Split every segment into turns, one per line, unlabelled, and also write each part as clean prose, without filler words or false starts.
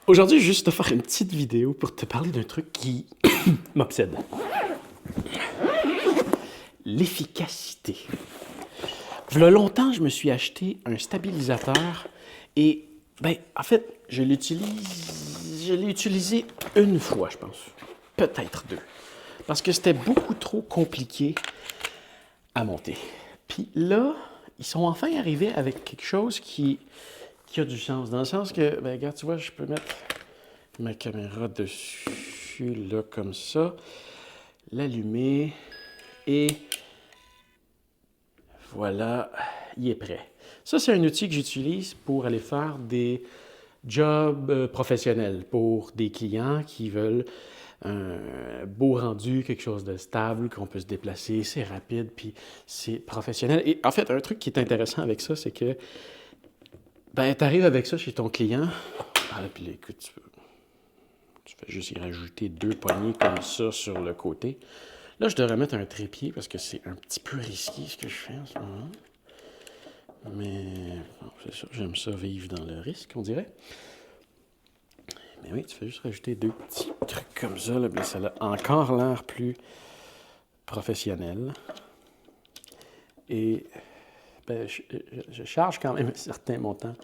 Aujourd'hui, juste te faire une petite vidéo pour te parler d'un truc qui m'obsède. L'efficacité. V'là longtemps, je me suis acheté un stabilisateur et, en fait, je l'ai utilisé une fois, je pense. Peut-être deux. Parce que c'était beaucoup trop compliqué à monter. Puis là, ils sont enfin arrivés avec quelque chose qui a du sens. Dans le sens que, regarde, tu vois, je peux mettre ma caméra dessus, là, comme ça, l'allumer, et voilà, il est prêt. Ça, c'est un outil que j'utilise pour aller faire des jobs professionnels pour des clients qui veulent un beau rendu, quelque chose de stable, qu'on peut se déplacer, c'est rapide, puis c'est professionnel. Et en fait, un truc qui est intéressant avec ça, c'est que, tu arrives avec ça chez ton client, puis écoute, tu fais juste y rajouter deux poignées comme ça sur le côté. Là, je devrais mettre un trépied parce que c'est un petit peu risqué ce que je fais en ce moment. Mais bon, c'est ça, j'aime ça vivre dans le risque, on dirait. Mais oui, tu fais juste rajouter deux petits trucs comme ça, là, ça a encore l'air plus professionnel. Et je charge quand même un certain montant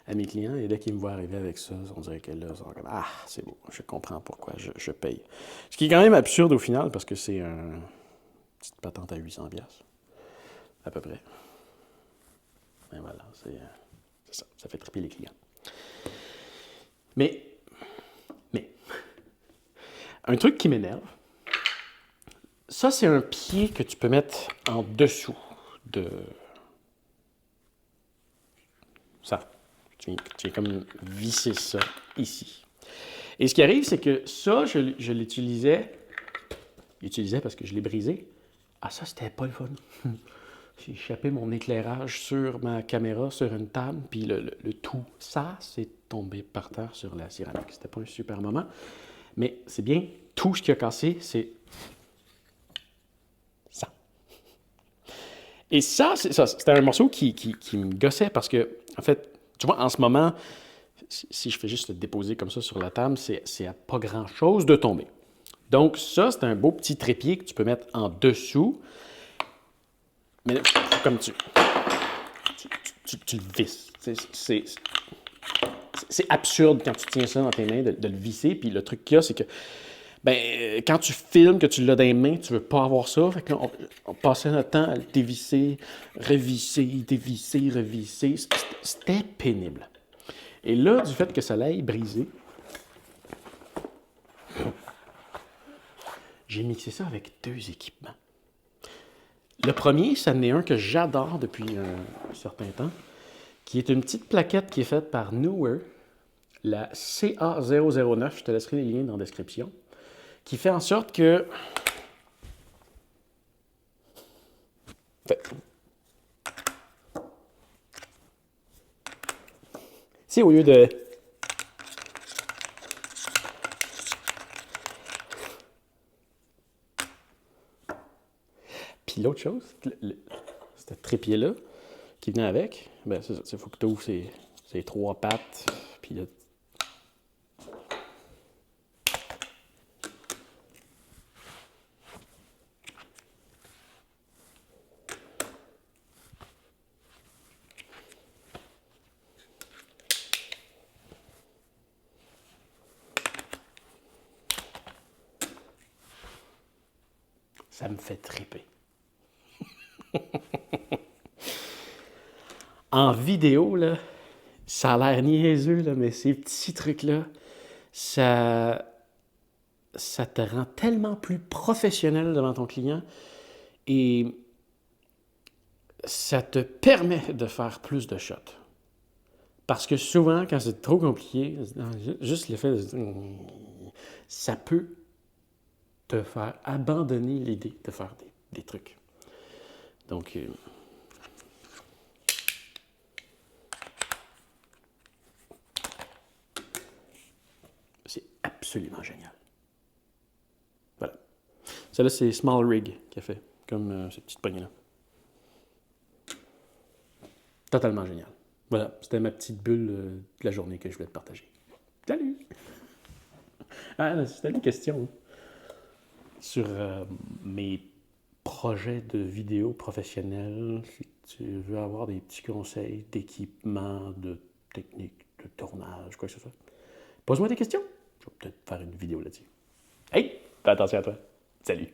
à mes clients, et dès qu'ils me voient arriver avec ça, on dirait que là, ils sont comme ah, c'est beau, je comprends pourquoi je paye. Ce qui est quand même absurde au final, parce que c'est une petite patente à 800$, à peu près. Et voilà, c'est ça fait triper les clients. Mais, un truc qui m'énerve, ça, c'est un pied que tu peux mettre en dessous de ça. Tu viens comme visser ça ici. Et ce qui arrive, c'est que ça, je l'utilisais parce que je l'ai brisé. Ah, ça, c'était pas le fun. J'ai échappé mon éclairage sur ma caméra, sur une table, puis le tout, ça, c'est tombé par terre sur la céramique. C'était pas un super moment. Mais c'est bien, tout ce qui a cassé, c'est ça. Et ça, c'était un morceau qui me gossait parce que, en fait, tu vois, en ce moment, si je fais juste le déposer comme ça sur la table, c'est à pas grand-chose de tomber. Donc ça, c'est un beau petit trépied que tu peux mettre en dessous. Mais là, comme tu le visses. C'est absurde quand tu tiens ça dans tes mains de le visser. Puis le truc qu'il y a, c'est que quand tu filmes, que tu l'as dans les mains, tu veux pas avoir ça. Fait que là, on passait notre temps à le dévisser, revisser, dévisser, revisser. C'était pénible. Et là, du fait que ça l'aille brisé, j'ai mixé ça avec deux équipements. Le premier, ça en est un que j'adore depuis un certain temps, qui est une petite plaquette qui est faite par Neewer, la CA009, je te laisserai les liens dans la description, qui fait en sorte que... Si au lieu de... Puis l'autre chose, ce trépied-là qui venait avec, il faut que tu ouvres ces trois pattes, puis là, ça me fait triper. En vidéo, là, ça a l'air niaiseux, là, mais ces petits trucs-là, ça te rend tellement plus professionnel devant ton client et ça te permet de faire plus de shots. Parce que souvent, quand c'est trop compliqué, juste le fait de ça peut te faire abandonner l'idée de faire des trucs. Donc, c'est absolument génial. Voilà. Celle-là, c'est Small Rig qui a fait, comme cette petite poignée-là. Totalement génial. Voilà, c'était ma petite bulle de la journée que je voulais te partager. Salut! Ah, c'était une question sur mes projets de vidéo professionnels. Si tu veux avoir des petits conseils d'équipement, de technique, de tournage, quoi que ce soit, pose-moi des questions. Je vais peut-être faire une vidéo là-dessus. Hey, fais attention à toi. Salut!